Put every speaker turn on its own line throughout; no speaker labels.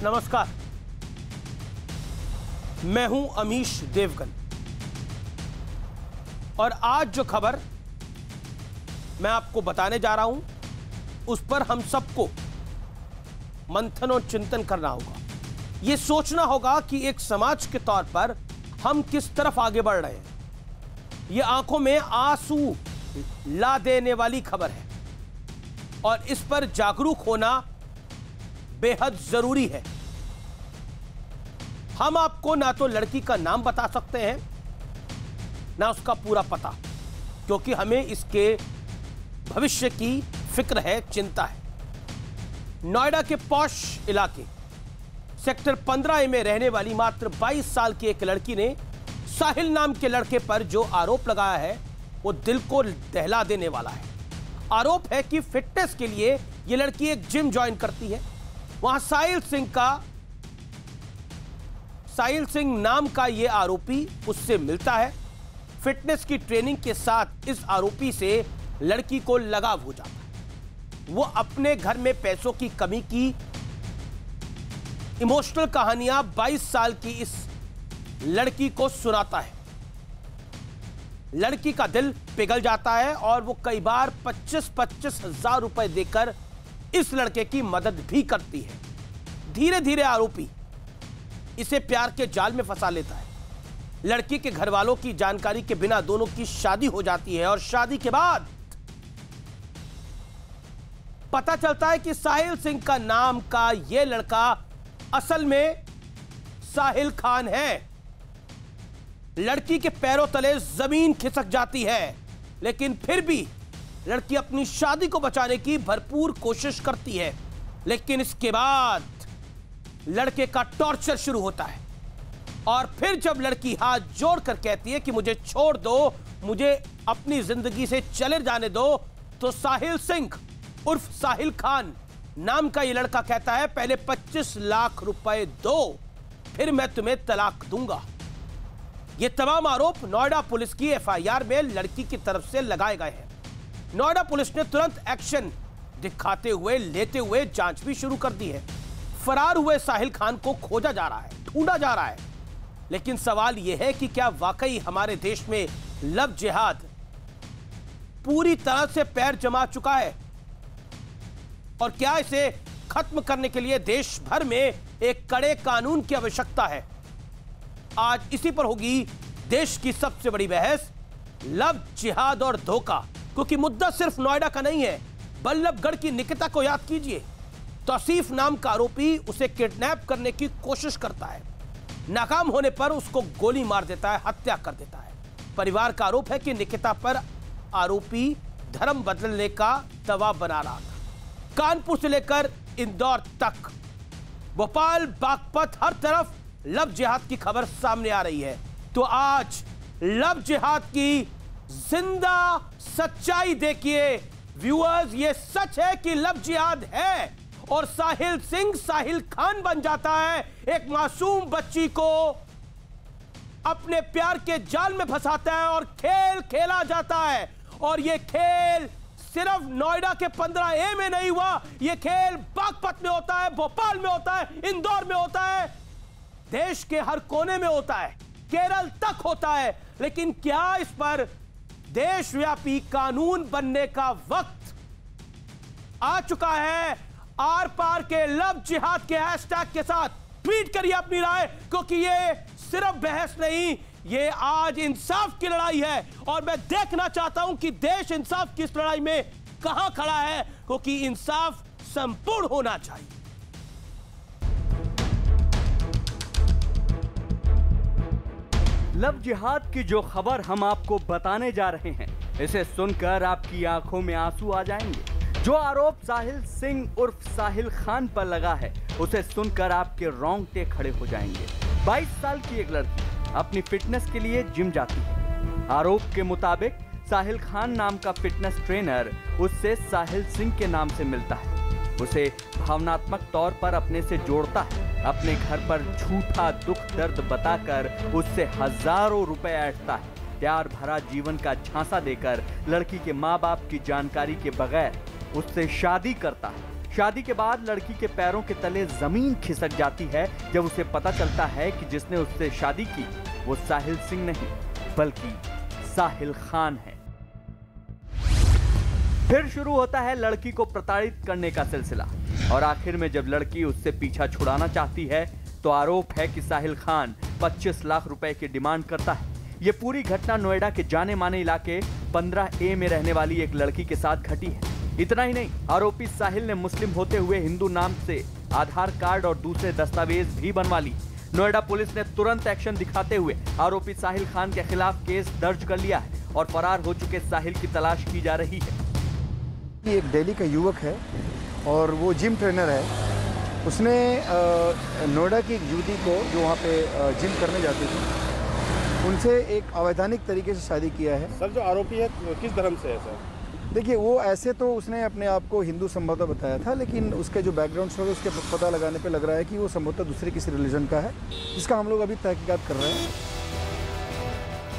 नमस्कार, मैं हूं अमीश देवगन और आज जो खबर मैं आपको बताने जा रहा हूं उस पर हम सबको मंथन और चिंतन करना होगा। यह सोचना होगा कि एक समाज के तौर पर हम किस तरफ आगे बढ़ रहे हैं। यह आंखों में आंसू ला देने वाली खबर है और इस पर जागरूक होना बेहद जरूरी है। हम आपको ना तो लड़की का नाम बता सकते हैं ना उसका पूरा पता, क्योंकि हमें इसके भविष्य की फिक्र है, चिंता है। नोएडा के पॉश इलाके सेक्टर 15A में रहने वाली मात्र 22 साल की एक लड़की ने साहिल नाम के लड़के पर जो आरोप लगाया है वो दिल को दहला देने वाला है। आरोप है कि फिटनेस के लिए यह लड़की एक जिम ज्वाइन करती है। वहां साहिल सिंह नाम का यह आरोपी उससे मिलता है। फिटनेस की ट्रेनिंग के साथ इस आरोपी से लड़की को लगाव हो जाता है। वो अपने घर में पैसों की कमी की इमोशनल कहानियां 22 साल की इस लड़की को सुनाता है। लड़की का दिल पिघल जाता है और वो कई बार 25-25 हजार रुपए देकर इस लड़के की मदद भी करती है। धीरे धीरे आरोपी इसे प्यार के जाल में फंसा लेता है। लड़की के घर वालों की जानकारी के बिना दोनों की शादी हो जाती है और शादी के बाद पता चलता है कि साहिल सिंह का नाम का यह लड़का असल में साहिल खान है। लड़की के पैरों तले जमीन खिसक जाती है, लेकिन फिर भी लड़की अपनी शादी को बचाने की भरपूर कोशिश करती है। लेकिन इसके बाद लड़के का टॉर्चर शुरू होता है और फिर जब लड़की हाथ जोड़कर कहती है कि मुझे छोड़ दो, मुझे अपनी जिंदगी से चले जाने दो, तो साहिल सिंह उर्फ साहिल खान नाम का यह लड़का कहता है पहले 25 लाख रुपए दो, फिर मैं तुम्हें तलाक दूंगा। ये तमाम आरोप नोएडा पुलिस की FIR में लड़की की तरफ से लगाए गए हैं। नोएडा पुलिस ने तुरंत एक्शन लेते हुए जांच भी शुरू कर दी है। फरार हुए साहिल खान को खोजा जा रहा है, ढूंढा जा रहा है। लेकिन सवाल यह है कि क्या वाकई हमारे देश में लव जिहाद पूरी तरह से पैर जमा चुका है और क्या इसे खत्म करने के लिए देश भर में एक कड़े कानून की आवश्यकता है। आज इसी पर होगी देश की सबसे बड़ी बहस, लव जिहाद और धोखा। क्योंकि मुद्दा सिर्फ नोएडा का नहीं है। बल्लभगढ़ की निकिता को याद कीजिए। तौसीफ नाम का आरोपी उसे किडनैप करने की कोशिश करता है। नाकाम होने पर उसको गोली मार देता है, हत्या कर देता है। परिवार का आरोप है कि निकिता पर आरोपी धर्म बदलने का दबाव बना रहा था। कानपुर से लेकर इंदौर तक, भोपाल, बागपत, हर तरफ लव जिहाद की खबर सामने आ रही है। तो आज लव जिहाद की जिंदा सच्चाई देखिए व्यूअर्स। ये सच है कि लव जिहाद है और साहिल सिंह साहिल खान बन जाता है। एक मासूम बच्ची को अपने प्यार के जाल में फंसाता है और खेल खेला जाता है। और यह खेल सिर्फ नोएडा के 15A में नहीं हुआ, यह खेल बागपत में होता है, भोपाल में होता है, इंदौर में होता है, देश के हर कोने में होता है, केरल तक होता है। लेकिन क्या इस पर देशव्यापी कानून बनने का वक्त आ चुका है? आर पार के लव जिहाद के हैशटैग के साथ ट्वीट करिए अपनी राय, क्योंकि ये सिर्फ बहस नहीं, ये आज इंसाफ की लड़ाई है। और मैं देखना चाहता हूं कि देश इंसाफ की इस लड़ाई में कहां खड़ा है, क्योंकि इंसाफ संपूर्ण होना चाहिए।
लव जिहाद की जो खबर हम आपको बताने जा रहे हैं, इसे सुनकर आपकी आंखों में आंसू आ जाएंगे। जो आरोप साहिल सिंह उर्फ साहिल खान पर लगा है, उसे सुनकर आपके रोंगटे खड़े हो जाएंगे। 22 साल की एक लड़की अपनी फिटनेस के लिए जिम जाती है। आरोप के मुताबिक साहिल खान नाम का फिटनेस ट्रेनर उससे साहिल सिंह के नाम से मिलता है। उसे भावनात्मक तौर पर अपने से जोड़ता है। अपने घर पर झूठा दुख दर्द बताकर उससे हजारों रुपए ऐंठता है। प्यार भरा जीवन का झांसा देकर लड़की के माँ बाप की जानकारी के बगैर उससे शादी करता है। शादी के बाद लड़की के पैरों के तले जमीन खिसक जाती है जब उसे पता चलता है कि जिसने उससे शादी की वो साहिल सिंह नहीं बल्कि साहिल खान है। फिर शुरू होता है लड़की को प्रताड़ित करने का सिलसिला और आखिर में जब लड़की उससे पीछा छुड़ाना चाहती है तो आरोप है कि साहिल खान 25 लाख रुपए की डिमांड करता है। ये पूरी घटना नोएडा के जाने माने इलाके 15A में रहने वाली एक लड़की के साथ घटी है। इतना ही नहीं, आरोपी साहिल ने मुस्लिम होते हुए हिंदू नाम से आधार कार्ड और दूसरे दस्तावेज भी बनवा ली। नोएडा पुलिस ने तुरंत एक्शन दिखाते हुए आरोपी साहिल खान के खिलाफ केस दर्ज कर लिया है और फरार हो चुके साहिल की तलाश की जा रही है।
एक दिल्ली का युवक है और वो जिम ट्रेनर है। उसने नोएडा की एक युवती को जो वहाँ पे जिम करने जाती थी उनसे एक अवैधानिक तरीके से शादी किया है।
सर जो आरोपी है किस धर्म से है सर?
देखिए वो ऐसे तो उसने अपने आप को हिंदू संभवतः बताया था, लेकिन उसके जो बैकग्राउंड है उसके पता लगाने पे लग रहा है कि वो संभवतः दूसरे किसी रिलीजन का है, जिसका हम लोग अभी तहकीकात कर रहे हैं।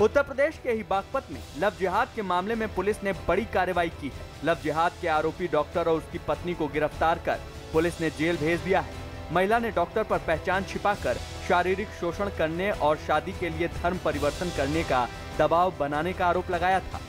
उत्तर प्रदेश के ही बागपत में लव जिहाद के मामले में पुलिस ने बड़ी कार्रवाई की है। लव जिहाद के आरोपी डॉक्टर और उसकी पत्नी को गिरफ्तार कर पुलिस ने जेल भेज दिया है। महिला ने डॉक्टर पर पहचान छिपाकर शारीरिक शोषण करने और शादी के लिए धर्म परिवर्तन करने का दबाव बनाने का आरोप लगाया था।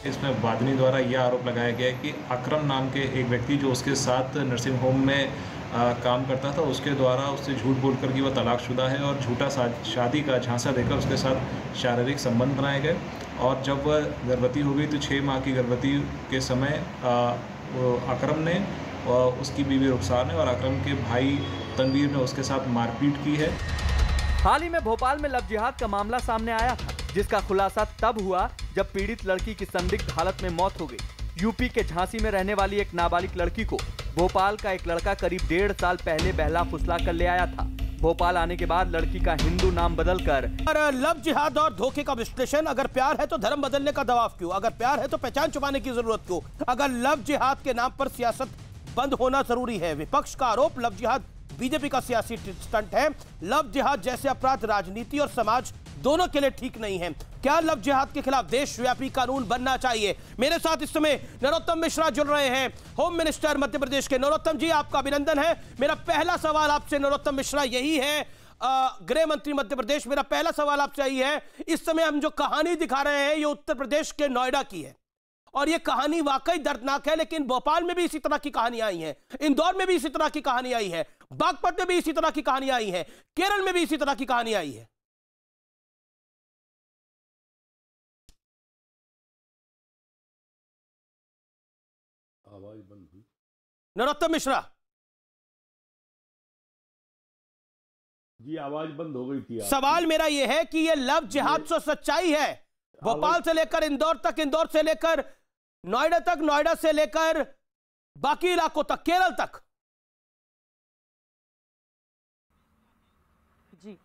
इसमें वादनी द्वारा यह आरोप लगाया गया है कि अकरम नाम के एक व्यक्ति जो उसके साथ नर्सिंग होम में काम करता था, उसके द्वारा उससे झूठ बोलकर कि वह तलाकशुदा है और झूठा शादी का झांसा देकर उसके साथ शारीरिक संबंध बनाए गए और जब वह गर्भवती हो गई तो 6 माह की गर्भवती के समय अकरम ने और उसकी बीवी रुखसार ने और अकरम के भाई तनवीर ने उसके साथ मारपीट की है।
हाल ही में भोपाल में लव जिहाद का मामला सामने आया था, जिसका खुलासा तब हुआ जब पीड़ित लड़की की संदिग्ध हालत में मौत हो गई। यूपी के झांसी में रहने वाली एक नाबालिग लड़की को भोपाल का एक लड़का करीब 1.5 साल पहले बहला फुसला कर ले आया था। भोपाल आने के बाद लड़की का हिंदू नाम बदलकर
लव जिहाद और धोखे का विश्लेषण। अगर प्यार है तो धर्म बदलने का दबाव क्यों? अगर प्यार है तो पहचान छुपाने की जरूरत क्यों? अगर लव जिहाद के नाम पर सियासत बंद होना जरूरी है। विपक्ष का आरोप लव जिहाद बीजेपी का सियासी स्टंट है। लव जिहाद जैसे अपराध राजनीति और समाज दोनों के लिए ठीक नहीं है। क्या लव जिहाद के खिलाफ देशव्यापी कानून बनना चाहिए? मेरे साथ इस समय नरोत्तम मिश्रा जुड़ रहे हैं, होम मिनिस्टर मध्य प्रदेश के। नरोत्तम जी, आपका अभिनंदन है। मेरा पहला सवाल आपसे नरोत्तम मिश्रा यही है, गृह मंत्री मध्य प्रदेश, मेरा पहला सवाल आपसे यही है, इस समय हम जो कहानी दिखा रहे हैं ये उत्तर प्रदेश के नोएडा की है और ये कहानी वाकई दर्दनाक है, लेकिन भोपाल में भी इसी तरह की कहानी आई है, इंदौर में भी इसी तरह की कहानी आई है, बागपत में भी इसी तरह की कहानी आई है, केरल में भी इसी तरह की कहानी आई है।
आवाज बंद हुई।
नरोत्तम मिश्रा
जी, आवाज बंद हो गई थी।
सवाल मेरा यह है कि ये लव जिहाद तो सच्चाई है, भोपाल से लेकर इंदौर तक, इंदौर से लेकर नोएडा तक, नोएडा से लेकर बाकी इलाकों तक, केरल तक।
जी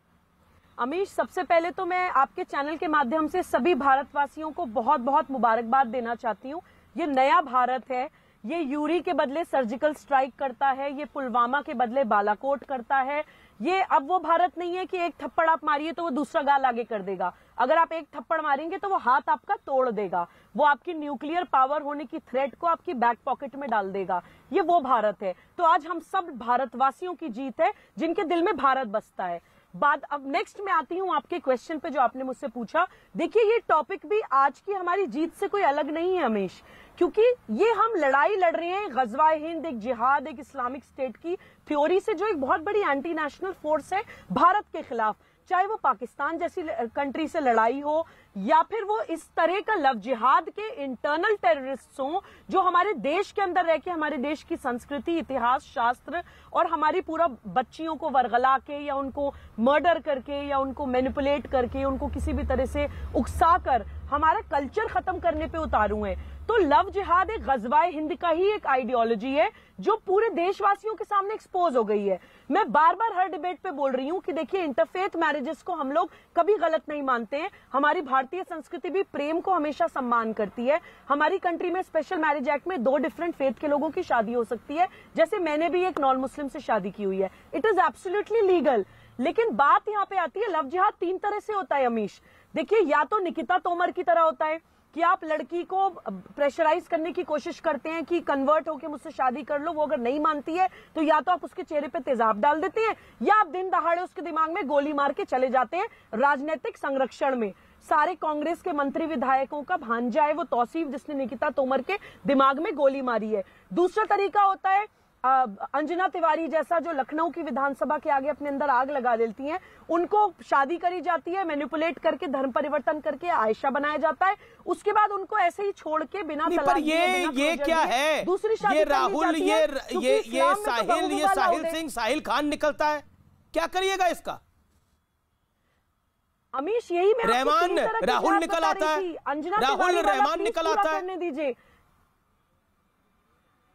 अमीश, सबसे पहले तो मैं आपके चैनल के माध्यम से सभी भारतवासियों को बहुत बहुत मुबारकबाद देना चाहती हूँ। ये नया भारत है, ये यूरी के बदले सर्जिकल स्ट्राइक करता है, ये पुलवामा के बदले बालाकोट करता है। ये अब वो भारत नहीं है कि एक थप्पड़ आप मारिए तो वो दूसरा गाल आगे कर देगा। अगर आप एक थप्पड़ मारेंगे तो वो हाथ आपका तोड़ देगा, वो आपकी न्यूक्लियर पावर होने की थ्रेट को आपकी बैक पॉकेट में डाल देगा। ये वो भारत है। तो आज हम सब भारतवासियों की जीत है जिनके दिल में भारत बसता है। बात अब नेक्स्ट में आती हूँ आपके क्वेश्चन पे जो आपने मुझसे पूछा। देखिए, ये टॉपिक भी आज की हमारी जीत से कोई अलग नहीं है हमेश, क्योंकि ये हम लड़ाई लड़ रहे हैं गजवाए हिंद, एक जिहाद, एक इस्लामिक स्टेट की थ्योरी से, जो एक बहुत बड़ी एंटी नेशनल फोर्स है भारत के खिलाफ। चाहे वो पाकिस्तान जैसी कंट्री से लड़ाई हो या फिर वो इस तरह का लव जिहाद के इंटरनल टेररिस्ट हों जो हमारे देश के अंदर रह के हमारे देश की संस्कृति, इतिहास, शास्त्र और हमारी पूरा बच्चियों को वरगला के या उनको मर्डर करके या उनको मैनिपुलेट करके उनको किसी भी तरह से उकसा कर हमारा कल्चर खत्म करने पे उतारू हैं। तो लव जिहाद एक गजवाए हिंद का ही एक आइडियोलॉजी है जो पूरे देशवासियों के सामने एक्सपोज हो गई है। मैं बार बार हर डिबेट पे बोल रही हूँ कि देखिए, इंटरफेथ मैरिजेस को हम लोग कभी गलत नहीं मानते हैं। हमारी भारतीय संस्कृति भी प्रेम को हमेशा सम्मान करती है। हमारी कंट्री में स्पेशल मैरिज एक्ट में 2 डिफरेंट फेथ के लोगों की शादी हो सकती है, जैसे मैंने भी एक नॉन मुस्लिम से शादी की हुई है। It is absolutely legal. लेकिन बात यहाँ पे आती है, लव जिहाद 3 तरह से होता है अमीश। देखिए, या तो निकिता तोमर की तरह होता है कि आप लड़की को प्रेशराइज करने की कोशिश करते हैं कि कन्वर्ट होकर मुझसे शादी कर लो। वो अगर नहीं मानती है तो या तो आप उसके चेहरे पे तेजाब डाल देते हैं या आप दिन दहाड़े उसके दिमाग में गोली मार के चले जाते हैं राजनीतिक संरक्षण में। सारे कांग्रेस के मंत्री विधायकों का भांजा है वो तौसीफ, जिसने निकिता तोमर के दिमाग में गोली मारी है। दूसरा तरीका होता है अंजना तिवारी जैसा, जो लखनऊ की विधानसभा के आगे अपने अंदर आग लगा देती हैं, उनको शादी करी जाती है, मैनिपुलेट करके धर्म परिवर्तन करके आयशा बनाया जाता है, उसके बाद उनको ऐसे ही छोड़ के बिना तलाक
दिए ये क्या है?
दूसरी शादी
ये राहुल ये साहिल सिंह साहिल खान निकलता है, क्या करिएगा इसका?
अमीश यही मैं
रहमान राहुल निकल आता है, राहुल रहमान निकल आता है।
करने दीजिए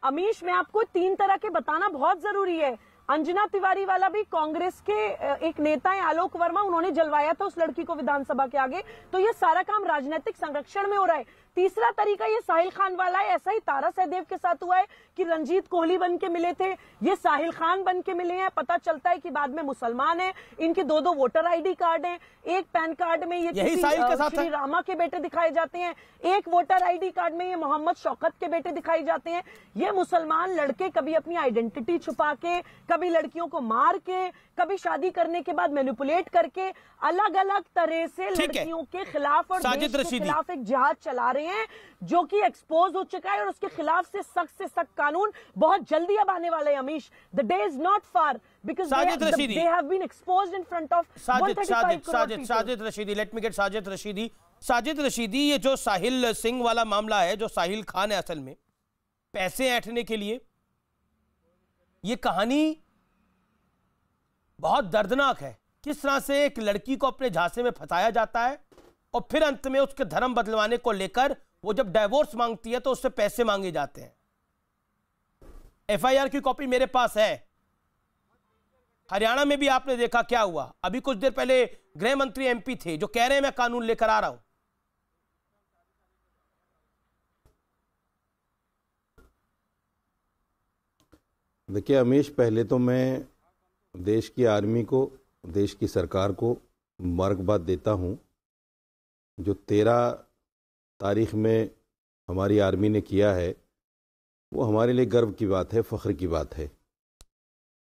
अमीश, मैं आपको 3 तरह के बताना बहुत जरूरी है। अंजना तिवारी वाला भी कांग्रेस के एक नेता है आलोक वर्मा, उन्होंने जलवाया था उस लड़की को विधानसभा के आगे। तो ये सारा काम राजनीतिक संरक्षण में हो रहा है। तीसरा तरीका ये साहिल खान वाला है, ऐसा ही तारा सहदेव के साथ हुआ है कि रंजीत कोहली बन के मिले थे, ये साहिल खान बन के मिले हैं। पता चलता है कि बाद में मुसलमान है, इनके 2 वोटर आईडी कार्ड हैं, एक पैन कार्ड में ये श्री रामा के बेटे दिखाए जाते हैं, एक वोटर आईडी कार्ड में ये मोहम्मद शौकत के बेटे दिखाई जाते हैं। ये मुसलमान लड़के कभी अपनी आइडेंटिटी छुपा के, कभी लड़कियों को मार के, कभी शादी करने के बाद मैनिपुलेट करके अलग अलग तरह से लड़कियों के खिलाफ और देश के खिलाफ एक जिहाद चला रहे हैं, जो कि एक्सपोज हो चुका है और उसके खिलाफ से सख्त कानून बहुत जल्दी अब आने वाले हैं। Amish, the day is not far because they have been exposed in front of
Sajid Rashidi. Let me get Sajid Rashidi. Sajid Rashidi, ये जो साहिल सिंह वाला मामला है, जो साहिल खान है असल में पैसे ऐंठने के लिए, ये कहानी बहुत दर्दनाक है। किस तरह से एक लड़की को अपने झांसे में फंसाया जाता है और फिर अंत में उसके धर्म बदलवाने को लेकर वो जब डाइवोर्स मांगती है तो उससे पैसे मांगे जाते हैं। एफआईआर की कॉपी मेरे पास है। हरियाणा में भी आपने देखा क्या हुआ। अभी कुछ देर पहले गृह मंत्री एमपी थे जो कह रहे हैं मैं कानून लेकर आ रहा हूं।
देखिए अमीश, पहले तो मैं देश की आर्मी को, देश की सरकार को मुबारकबाद देता हूं। जो 13 तारीख में हमारी आर्मी ने किया है वो हमारे लिए गर्व की बात है, फ़ख्र की बात है।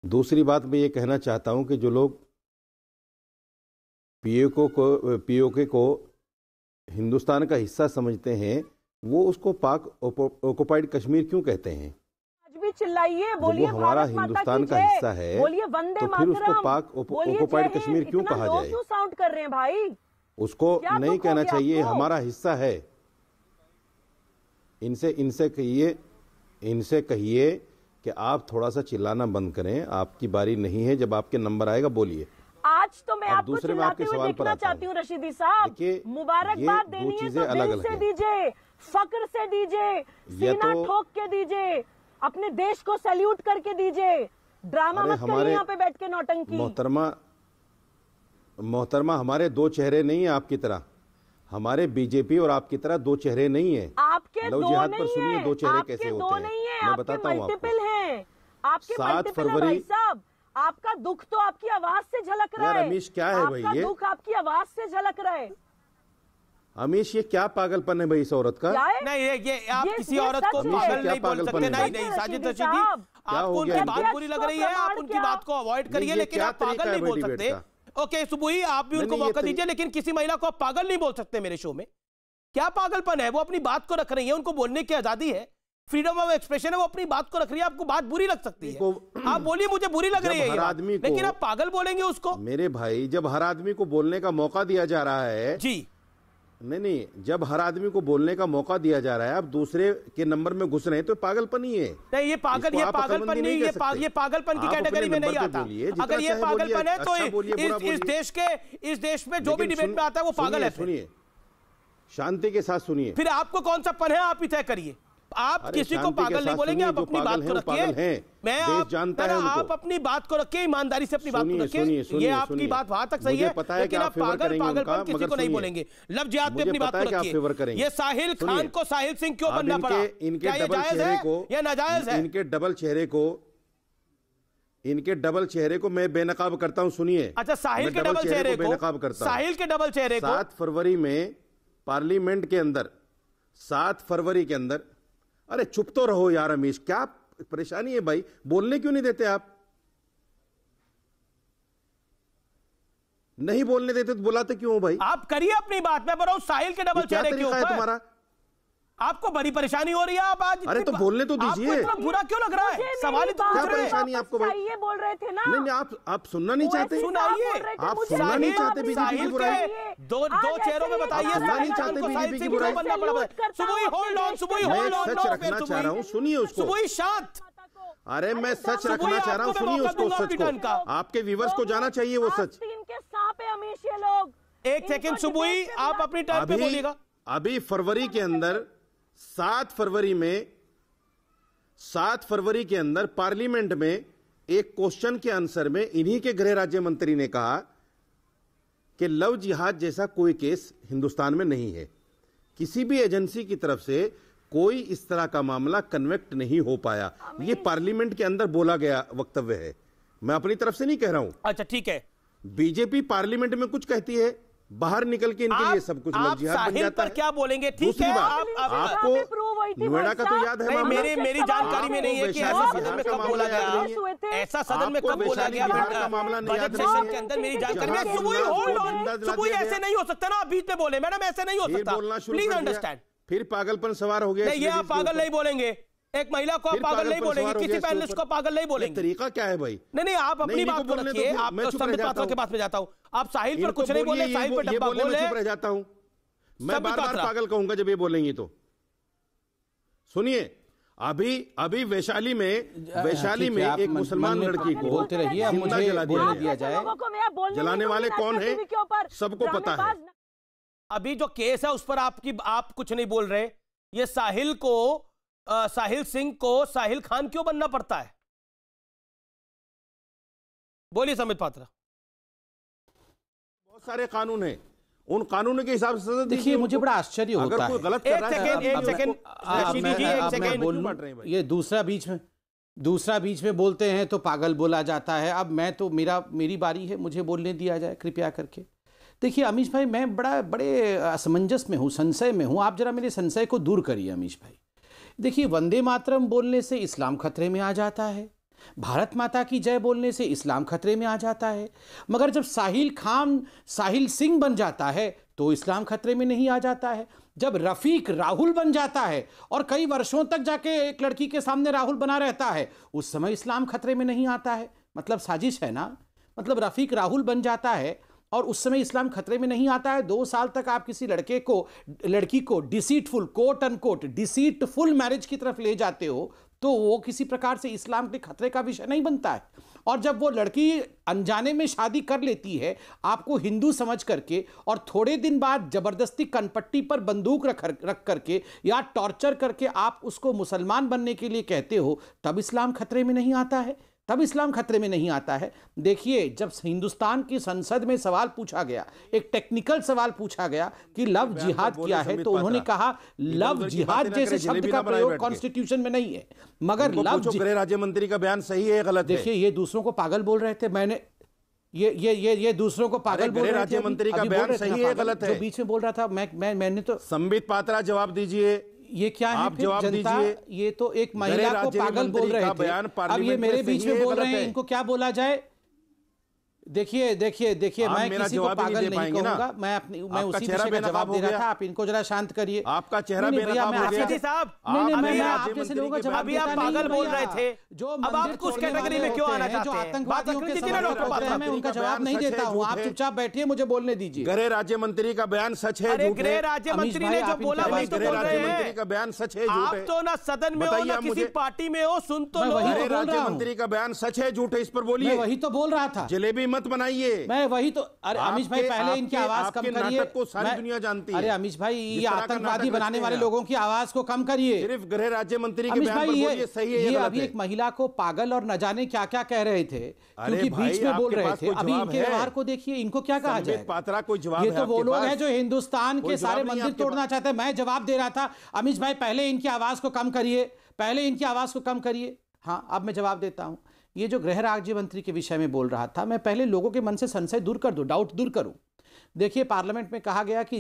दूसरी बात मैं ये कहना चाहता हूं कि जो लोग पीओके को हिंदुस्तान का हिस्सा समझते हैं वो उसको पाक ऑक्युपाइड कश्मीर क्यों कहते हैं?
चिल्लाइए, बोलिए
हमारा हिंदुस्तान का हिस्सा है,
बोलिए वंदे
तो फिर उसको पाक ऑक्युपाइड कश्मीर क्यों कहा जाए?
क्यों साउंड कर रहे हैं भाई?
उसको नहीं कहना चाहिए, हमारा हिस्सा है। इनसे कहिए कि आप थोड़ा सा चिल्लाना बंद करें। आपकी बारी नहीं है, जब आपके नंबर आएगा बोलिए।
आज तो मैं आपको चिल्लाते हुए देखना चाहती हूँ रशीदी साहब। मुबारकबाद देनी है तो दिल से दीजिए, फक्र से दीजिए, सीना ठोक के दीजिए, अपने देश को सैल्यूट करके दीजिए। ड्रामा मत करिए यहाँ पे बैठ के नौटंकी।
मोहतरमा, हमारे 2 चेहरे नहीं है आपकी तरह। हमारे बीजेपी और आपकी तरह 2 चेहरे नहीं है।
आपके 2 नहीं
पर सुनिए 2 चेहरे कैसे होते हैं, मैं बताता हूँ आपको।
आपके 7 फरवरी साहब, आपका दुख तो आपकी आवाज से झलक रहा है।
रमेश, क्या है भाई? ये
दुख आपकी आवाज से झलक रहा है।
अमीश, ये क्या पागलपन है भाई इस औरत का?
नहीं, ये आप किसी औरत को पागल नहीं बोल सकते। नहीं साजिद रशीदी, आपको उनकी बात बुरी लग रही है, आप उनकी बात को अवॉइड करिए, लेकिन आप पागल नहीं बोल सकते। ओके सुबुही, आप भी उनको मौका दीजिए, लेकिन किसी महिला को आप पागल नहीं बोल सकते मेरे शो में। क्या पागलपन है? वो अपनी बात को रख रही है, उनको बोलने की आजादी है, फ्रीडम ऑफ एक्सप्रेशन है, वो अपनी बात को रख रही है। आपको बात बुरी लग सकती है, आप बोलिए मुझे बुरी लग रही है, लेकिन आप पागल बोलेंगे उसको?
मेरे भाई, जब हर आदमी को बोलने का मौका दिया जा रहा है
जी,
नहीं, जब हर आदमी को बोलने का मौका दिया जा रहा है, आप दूसरे के नंबर में घुस रहे हैं तो पागलपन ही है।
नहीं, ये पागलपन नहीं, ये पागलपन की कैटेगरी में नहीं आता। अगर ये पागलपन है तो इस देश में जो भी डिबेट में आता है वो पागल है।
सुनिए, शांति के साथ सुनिए।
फिर आपको कौन सा पन है, आप ही तय करिए। आप किसी को पागल नहीं बोलेंगे, आप अपनी बात को रखिए। मैं आप जानता है, आप अपनी बात को रखिए, ईमानदारी से अपनी बात को रखिए। ये आपकी बात वहां तक सही है, लेकिन आप पागलपन किसी को नहीं बोलेंगे। लफ्ज़ जिहाद पे अपनी बात को रखिए। ये साहिल खान को साहिल सिंह क्यों बनना पड़ा? क्या ये जायज है या नाजायज है?
इनके डबल चेहरे को मैं बेनकाब करता हूं। सुनिए,
अच्छा, साहिल के डबल चेहरे को बेनकाब करता हूं। साहिल के डबल चेहरे को
7 फरवरी में पार्लियामेंट के अंदर 7 फरवरी के अंदर, अरे चुप तो रहो यार अमीश, क्या परेशानी है भाई, बोलने क्यों नहीं देते आप? नहीं बोलने देते तो बुलाते क्यों हो भाई?
आप करिए अपनी बात में, पर साहिल के डबल चेहरे के ऊपर
तुम्हारा
आपको बड़ी परेशानी हो रही है। आप आज
अरे तो बोलने तो दीजिए।
आपको इतना बुरा क्यों लग रहा है? सवाल ही तो
क्या
पूछ रहे हैं।
परेशानी है आपको भाई?
ये बोल रहे थे ना।
नहीं आप सुनना नहीं चाहते।
सुनाइए,
आप सुनना नहीं चाहते बीजेपी की बुराई।
दो चेहरों में बताइए,
सुनना नहीं चाहते बीजेपी की बुराई।
सुबह होल्ड ऑन, सुबह होल्ड ऑन,
सच रखना चाह रहा हूँ, सुनिए उसको।
सुबह शांत,
अरे मैं सच रखना चाह रहा हूँ, सुनिए उसको, सच को। आपके व्यूवर्स को जाना चाहिए वो सच।
इनके सांप है अमीश ये लोग।
एक सेकंड सुबुई, आप अपनी टाइम पे बोलिएगा।
अभी फरवरी के अंदर 7 फरवरी के अंदर पार्लियामेंट में एक क्वेश्चन के आंसर में इन्हीं के गृह राज्य मंत्री ने कहा कि लव जिहाद जैसा कोई केस हिंदुस्तान में नहीं है। किसी भी एजेंसी की तरफ से कोई इस तरह का मामला कन्वेक्ट नहीं हो पाया। ये पार्लियामेंट के अंदर बोला गया वक्तव्य है, मैं अपनी तरफ से नहीं कह रहा हूं।
अच्छा ठीक है,
बीजेपी पार्लियामेंट में कुछ कहती है, बाहर निकल के इनके लिए सब कुछ लव जिहाद बन जाता है।
क्या बोलेंगे? ठीक
दूसरी
है,
बात, आपको नोएडा का तो याद है
नहीं, मेरी जानकारी में नहीं है कि ऐसा सदन में कब बोला गया, ऐसा सदन में कब बोला गया बजट सेशन के अंदर। मेरी जानकारी में सुबह ऐसे नहीं हो सकता ना, आप बीच में बोले मैडम, ऐसे नहीं हो सकता, प्लीज अंडरस्टैंड।
फिर पागलपन सवार हो गया।
नहीं, ये आप पागल नहीं बोलेंगे, एक महिला को आप पागल नहीं बोलेंगे, किसी पैनलिस्ट को पागल नहीं बोलेंगे।
तरीका क्या है भाई?
नहीं, आप अपनी बात को रखिए। आप संबित पात्रा के पास में जाता हूं, आप साहिल पर कुछ नहीं बोले, साहिल पर डब्बा बोले,
चुप रह जाता हूं। मैं बार-बार पागल कहूंगा जब ये बोलेंगी तो। सुनिए, अभी वैशाली में एक मुसलमान लड़की को
बोलते रहिए, अब मुझे बोलने दिया जाए।
जलाने वाले कौन है सबको पता है।
अभी जो केस है उस पर आप कुछ नहीं बोल रहे। ये साहिल सिंह को साहिल खान क्यों बनना पड़ता है? बोलिए संबित पात्रा।
बहुत सारे कानून हैं, उन कानूनों के हिसाब से
देखिए, मुझे बड़ा आश्चर्य होता है।
गलत कर रहा है,
ये दूसरा बीच में बोलते हैं तो पागल बोला जाता है। अब मैं तो मेरी बारी है, मुझे बोलने दिया जाए कृपया करके। देखिए अमीश भाई, मैं बड़े असमंजस में हूँ, संशय में हूँ। आप जरा मेरे संशय को दूर करिए अमीश भाई। देखिए, वंदे मातरम बोलने से इस्लाम खतरे में आ जाता है, भारत माता की जय बोलने से इस्लाम खतरे में आ जाता है, मगर जब साहिल खान साहिल सिंह बन जाता है तो इस्लाम खतरे में नहीं आ जाता है। जब रफीक राहुल बन जाता है और कई वर्षों तक जाके एक लड़की के सामने राहुल बना रहता है, उस समय इस्लाम खतरे में नहीं आता है। मतलब साजिश है ना। मतलब रफीक राहुल बन जाता है और उस समय इस्लाम खतरे में नहीं आता है। 2 साल तक आप किसी लड़की को deceitful, quote unquote deceitful marriage की तरफ ले जाते हो तो वो किसी प्रकार से इस्लाम के खतरे का विषय नहीं बनता है। और जब वो लड़की अनजाने में शादी कर लेती है आपको हिंदू समझ करके, और थोड़े दिन बाद जबरदस्ती कनपट्टी पर बंदूक रख करके या टॉर्चर करके आप उसको मुसलमान बनने के लिए कहते हो, तब इस्लाम खतरे में नहीं आता है। तब इस्लाम खतरे में नहीं आता है। देखिए, जब हिंदुस्तान की संसद में सवाल पूछा गया, एक टेक्निकल सवाल पूछा गया कि लव जिहाद क्या है, तो उन्होंने कहा लव जिहाद जैसे शब्द का प्रयोग कॉन्स्टिट्यूशन में नहीं है। मगर लव
गृह राज्य मंत्री का बयान सही है गलत है?
देखिए, ये दूसरों को पागल बोल रहे थे। मैंने ये दूसरों को पागल बोल रहे थे।
राज्य मंत्री का बयान सही है गलत है?
जो बीच में बोल रहा था मैंने तो।
संबित पात्रा जवाब दीजिए।
ये क्या है?
आप जवाब दीजिए।
ये तो एक महिला को पागल बोल रहे थे, अब ये मेरे बीच में बोल रहे हैं, इनको क्या बोला जाए? देखिए, मैं किसी को पागल नहीं कहूंगा। मैं उसी विषय का जवाब दे रहा था। आप इनको जरा शांत करिए।
आपका चेहरा बेनकाब हो गया।
मैं आप जैसे लोगों का जवाब देता नहीं।
पागल बोल रहे थे, जो अब आप कुछ कैटेगरी में क्यों आना चाहते हैं?
आतंकवादियों के सवाल मैं उनका जवाब नहीं देता हूँ। आप चुपचाप बैठिए, मुझे बोलने दीजिए।
गृह राज्य मंत्री का बयान सच है?
गृह राज्य मंत्री ने जो बोला वही तो बोल रहे हैं।
का बयान सच है?
आप तो ना सदन में हो ना किसी पार्टी में हो, सुन तो लो।
गृह राज्य मंत्री का बयान सच है झूठ है, इस पर बोलिए।
वही तो बोल रहा था।
जलेबी मत बनाइए।
मैं वही तो। अरे अमीश भाई, पहले इनकी आवाज कम करिए।
को सारी दुनिया जानती है।
अरे अमीश भाई, ये आतंकवादी बनाने वाले लोगों की आवाज को कम करिए।
सिर्फ गृह राज्य मंत्री के बयान पर बोलिए सही है
ये अभी एक महिला को पागल और न जाने क्या क्या कह रहे थे, क्योंकि बीच में बोल रहे थे। अभी इनके व्यवहार को देखिए, इनको क्या कहा जाए?
पात्रा कोई जवाब?
ये तो वो लोग हैं जो हिंदुस्तान के सारे मंदिर तोड़ना चाहते हैं। मैं जवाब दे रहा था। अमीश भाई, पहले इनकी आवाज को कम करिए, हाँ, अब मैं जवाब देता हूं। ये जो गृह राज्य मंत्री के विषय में बोल रहा था, मैं पहले लोगों के मन से संशय दूर कर दूं, डाउट दूर करूं। देखिए, पार्लियामेंट में कहा गया कि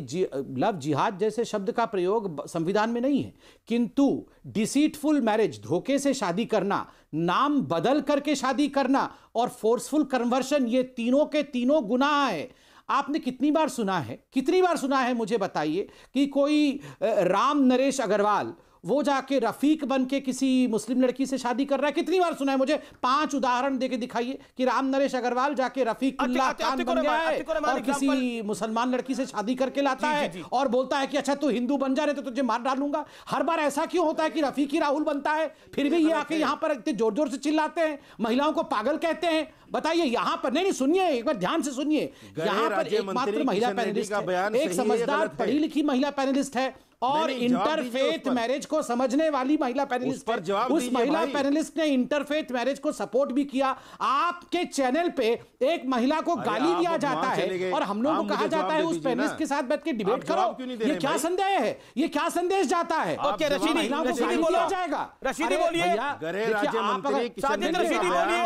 लव जिहाद जैसे शब्द का प्रयोग संविधान में नहीं है, किंतु डिसीटफुल मैरिज, धोखे से शादी करना, नाम बदल करके शादी करना और फोर्सफुल कन्वर्शन, ये तीनों के तीनों गुनाह है। आपने कितनी बार सुना है मुझे बताइए कि कोई राम नरेश अग्रवाल वो जाके रफीक बन के किसी मुस्लिम लड़की से शादी कर रहा है? कितनी बार सुना है? मुझे 5 उदाहरण देके दिखाइए कि राम नरेश अग्रवाल जाके रफीकुल्लाह खान बन गया है और किसी मुसलमान लड़की से शादी करके लाता है और बोलता है कि अच्छा तू हिंदू बन जा रहे तो तुझे मार डालूंगा। हर बार ऐसा क्यों होता है कि रफीकी राहुल बनता है, फिर भी ये आके यहाँ पर इतने जोर जोर से चिल्लाते हैं, महिलाओं को पागल कहते हैं? बताइए यहाँ पर, नहीं सुनिए, एक बार ध्यान से सुनिए, यहाँ पर एकमात्र महिला पैनलिस्ट है, एक समझदार पढ़ी लिखी महिला पैनलिस्ट है और इंटरफेथ मैरिज को समझने वाली महिला पैनलिस्ट पर उस महिला पैनलिस्ट ने इंटरफेथ मैरिज को सपोर्ट भी किया। आपके चैनल पे एक महिला को गाली दिया जाता है और हम लोगों को कहा जाता है उस पैनलिस्ट के साथ बैठ के डिबेट करो। ये क्या संदेश है? ये क्या संदेश जाता है?
रशीदी बोला जाएगा, रशीदी बोलिए,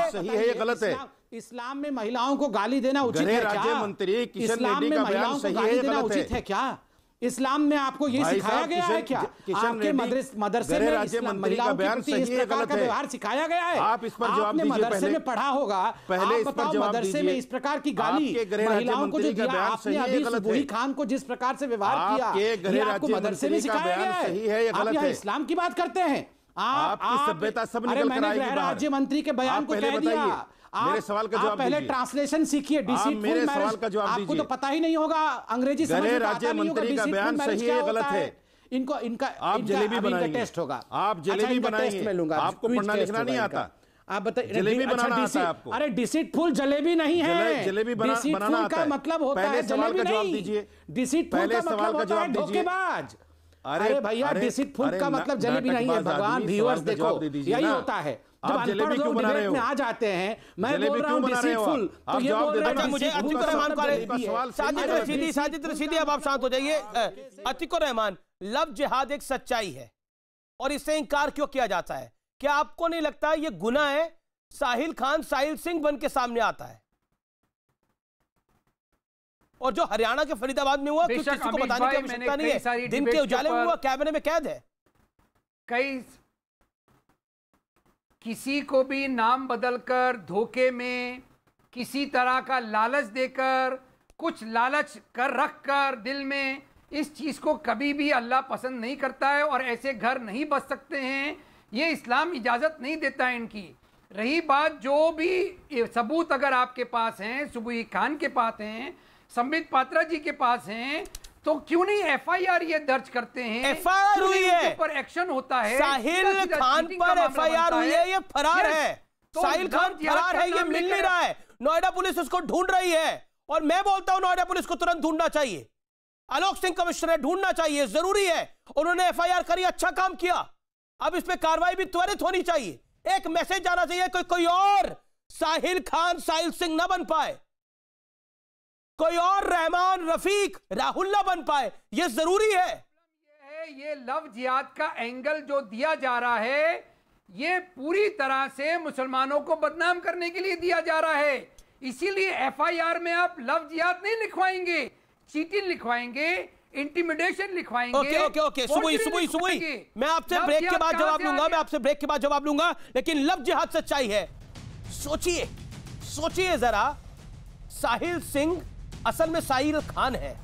सही है, ये गलत है।
इस्लाम में महिलाओं को गाली देना उचित है क्या? इस्लाम में महिलाओं को गाली देना उचित है क्या? इस्लाम में आपको ये सिखाया गया है क्या? आपके मदरसे में महिलाओं के प्रति इस प्रकार का व्यवहार सिखाया गया है?
आप इस पर जवाब दीजिए।
मदरसे में पढ़ा होगा,
पहले इस पर जवाब
मदरसे में इस प्रकार की गाली महिलाओं को जो दिया आपने, अभी सुबुही खान को जिस प्रकार से व्यवहार किया, ये आपको मदरसे में सिखाया गया है? आप यहाँ इस्लाम की बात करते हैं।
आपकी सभ्यता सब निकल कर आएगी।
राज्य मंत्री के बयान को कह दिया,
मेरे सवाल का जवाब
पहले ट्रांसलेशन सीखिए।
मेरे सवाल का जवाब
आपको तो पता ही नहीं होगा अंग्रेजी,
गृह राज्य मंत्री का बयान सही है गलत है?
इनका
आप जलेबी बनाएंगे,
टेस्ट होगा,
आप जलेबी बनाएंगे, आपको पढ़ना लिखना नहीं आता?
आप बताइए,
जलेबी बनाना आता है आपको?
अरे डिसीटफुल जलेबी नहीं है,
जलेबी बनाना आता
का
है?
मतलब होता है जलेबी नहीं, डिसीटफुल का मतलब होता है धोखेबाज। अरे भैया, डिसीटफुल का मतलब जलेबी नहीं है भगवान। व्यूअर्स देखो, यही होता है
आप जलेबी क्यों बना रहे हो?
में आ जाते हैं, मैं बोल रहा हूं डिसीटफुल, तो ये बोल रहा है
मुझे अतिकुर रहमान को साजिद रशीदी, अब आप शांत हो जाइए। अतिकुर रहमान, लव जिहाद एक सच्चाई है और इससे इंकार क्यों किया जाता है? क्या आपको नहीं लगता ये गुनाह है? साहिल खान साहिल सिंह बन के सामने आता है और जो हरियाणा के फरीदाबाद में हुआ किसी को बताने की आवश्यकता नहीं है, दिन के उजाले में हुआ, कैमरे में कैद है।
किसी को भी नाम बदलकर, धोखे में, किसी तरह का लालच देकर, कुछ लालच कर रख कर दिल में, इस चीज़ को कभी भी अल्लाह पसंद नहीं करता है और ऐसे घर नहीं बच सकते हैं। ये इस्लाम इजाज़त नहीं देता है इनकी। रही बात, जो भी सबूत अगर आपके पास हैं, सुबुही खान के पास हैं, संबित पात्रा जी के पास हैं, तो क्यों नहीं एफआईआर ये दर्ज करते हैं?
एफआईआर हुई है,
पर एक्शन होता है।
साहिल खान पर एफआईआर हुई है, ये फरार है। साहिल खान फरार है, ये मिल नहीं रहा है। नोएडा पुलिस उसको ढूंढ रही है और मैं बोलता हूं नोएडा पुलिस को तुरंत ढूंढना चाहिए। आलोक सिंह कमिश्नर ढूंढना चाहिए, जरूरी है। उन्होंने एफआईआर करी, अच्छा काम किया। अब इस पे कार्रवाई भी त्वरित होनी चाहिए। एक मैसेज जाना चाहिए, कोई और साहिल खान साहिल सिंह ना बन पाए, कोई और रहमान रफीक राहुल ना बन पाए, यह जरूरी है।
ये लव जिहाद का एंगल जो दिया जा रहा है, ये पूरी तरह से मुसलमानों को बदनाम करने के लिए दिया जा रहा है। इसीलिए एफआईआर में आप लव जिहाद नहीं लिखवाएंगे, चीटिंग लिखवाएंगे, इंटिमिडेशन लिखवाएंगे।
ओके सुबुही, मैं आपसे ब्रेक के बाद जवाब लूंगा, लेकिन लव जिहाद सच्चाई है। सोचिए जरा, साहिल सिंह असल में साहिल खान है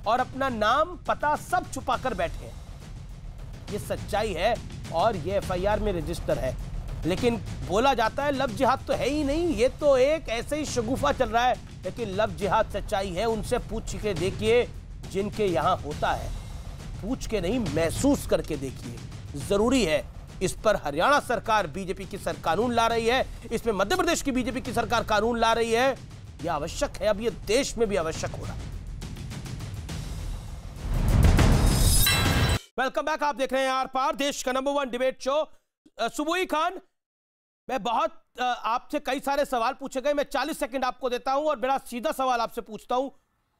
और अपना नाम पता सब छुपाकर बैठे हैं। ये सच्चाई है और ये एफआईआर में रजिस्टर है, लेकिन बोला जाता है लव जिहाद तो है ही नहीं, ये तो एक ऐसे ही शगुफा चल रहा है। लेकिन लव जिहाद सच्चाई है। उनसे पूछ के देखिए जिनके यहां होता है, पूछ के नहीं महसूस करके देखिए। जरूरी है। इस पर हरियाणा सरकार बीजेपी की सरकार कानून ला रही है, इसमें मध्य प्रदेश की बीजेपी की सरकार कानून ला रही है। यह आवश्यक है, अब यह देश में भी आवश्यक हो रहा है। वेलकम बैक, आप देख रहे हैं आर पार, देश का नंबर 1 डिबेट शो। सुबुही खान, मैं बहुत आपसे कई सारे सवाल पूछे गए, मैं 40 सेकंड आपको देता हूं और बड़ा सीधा सवाल आपसे पूछता हूं।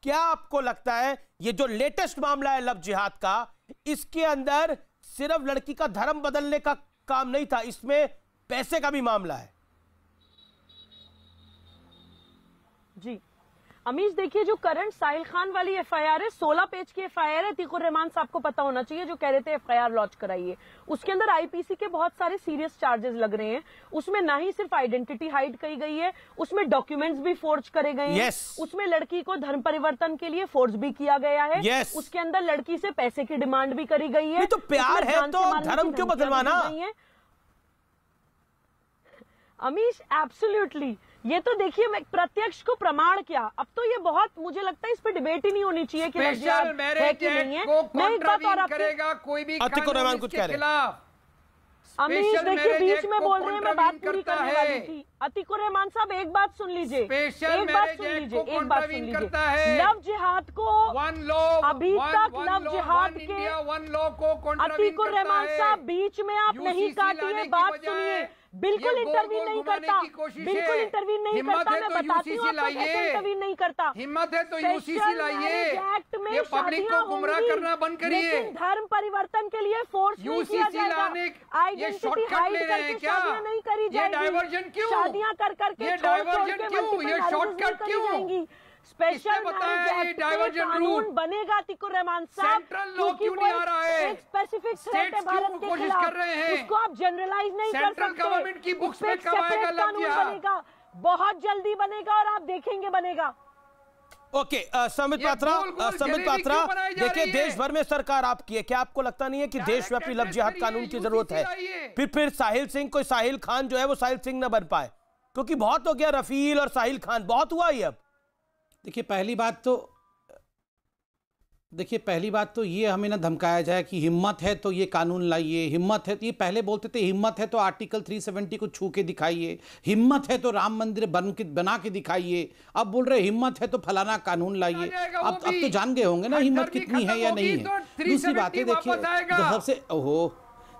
क्या आपको लगता है ये जो लेटेस्ट मामला है लव जिहाद का, इसके अंदर सिर्फ लड़की का धर्म बदलने का काम नहीं था, इसमें पैसे का भी मामला है?
जी अमीश, देखिए जो करंट साहिल खान वाली एफआईआर है, 16 पेज की एफआईआर है। अतीकुर रहमान साहब को पता होना चाहिए, जो कह रहे थे एफआईआर लॉन्च कराइए। उसके अंदर आईपीसी के बहुत सारे सीरियस चार्जेस लग रहे हैं। उसमें ना ही सिर्फ आइडेंटिटी हाइड की गई है, उसमें डॉक्यूमेंट्स भी फोर्ज करे गए हैं। उसमें लड़की को धर्म परिवर्तन के लिए फोर्स भी किया गया है। उसके अंदर लड़की से पैसे की डिमांड भी करी गई है।
तो प्यार है तो धर्म क्यों बदलवाना?
अमीश एब्सोल्युटली, ये तो देखिए मैं प्रत्यक्ष को प्रमाण क्या, अब तो ये बहुत, मुझे लगता है इस पे डिबेट ही नहीं होनी चाहिए कि
स्पेशल मैरिज एक्ट को कॉन्ट्रावीन करेगा कोई भी
अतीकुर रहमान कुछ कह रहे हैं।
अमीश देखिए बीच में बोल रहे हैं, मैं बात पूरी करने वाली थी। अतीकुर रहमान साहब एक बात सुन लीजिए, एक बात सुन लीजिए। लव जिहाद को अभी तक लव जिहाद के अतीकुर रहमान साहब बीच में आप नहीं काटिए, बात सुनिए। बिल्कुल इंटरवीन नहीं करता, बिल्कुल इंटरवीन नहीं करता। मैं बताती हूँ आपको कैसे इंटरवीन नहीं करता।
हिम्मत है तो यूसीसी लाइए, ये पब्लिक को गुमराह करना बंद करिए।
धर्म परिवर्तन के लिए फोर्स
यूसीसी लाने ये शॉर्टकट ले रहे हैं क्या?
नहीं करी
ये डाइवर्जन क्यों?
शादियां कर करके
ये डाइवर्जन क्यों? ये शॉर्टकट क्यों?
स्पेशल
डाइवर्जन रूल
बनेगा अतीकुर रहमान साहब।
सेंट्रल लॉ क्यों नहीं आ रहा है?
एक स्पेसिफिक थ्रेट है भारत के
कोशिश कर रहे हैं,
उसको आप जनरलाइज नहीं कर सकते।
सेंट्रल गवर्नमेंट की बुक्स में कब आएगा लव जिहाद?
बनेगा, बहुत जल्दी बनेगा और आप देखेंगे बनेगा।
ओके संबित पात्रा, देखिए देश भर में सरकार आपकी है, क्या आपको लगता नहीं है कि देशव्यापी लव जिहाद कानून की जरूरत है? फिर साहिल सिंह, कोई साहिल खान जो है वो साहिल सिंह ना बन पाए, क्योंकि बहुत हो गया रफील और साहिल खान, बहुत हुआ ही। अब
देखिए पहली बात तो ये हमें ना धमकाया जाए कि हिम्मत है तो ये कानून लाइए, हिम्मत है तो ये पहले बोलते थे हिम्मत है तो आर्टिकल 370 को छू के दिखाइए, हिम्मत है तो राम मंदिर बना के दिखाइए, अब बोल रहे हिम्मत है तो फलाना कानून लाइए। अब तो जान गए होंगे ना हिम्मत कितनी है या नहीं है। दूसरी बात है, देखिए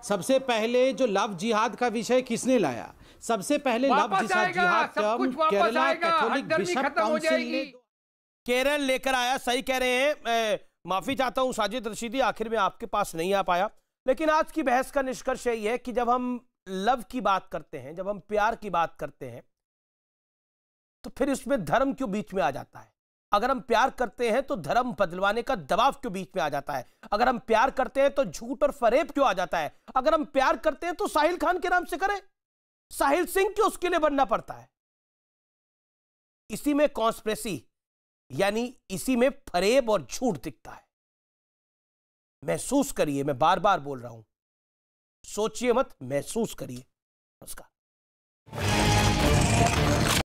सबसे पहले जो लव जिहाद का विषय किसने लाया? सबसे पहले लव जिहाद term Kerala Catholic bishop council ने
केरल लेकर आया। सही कह रहे हैं, माफी चाहता हूं साजिद रशीदी, आखिर में आपके पास नहीं आ पाया। लेकिन आज की बहस का निष्कर्ष यही है कि जब हम लव की बात करते हैं, जब हम प्यार की बात करते हैं, तो फिर इसमें धर्म क्यों बीच में आ जाता है? अगर हम प्यार करते हैं तो धर्म बदलवाने का दबाव क्यों बीच में आ जाता है? अगर हम प्यार करते हैं तो झूठ और फरेब क्यों आ जाता है? अगर हम प्यार करते हैं तो साहिल खान के नाम से करें, साहिल सिंह क्यों उसके लिए बनना पड़ता है? इसी में कॉन्स्पिरेसी, यानी इसी में फरेब और झूठ दिखता है। महसूस करिए, मैं बार बार बोल रहा हूं, सोचिए मत, महसूस करिए। नमस्कार।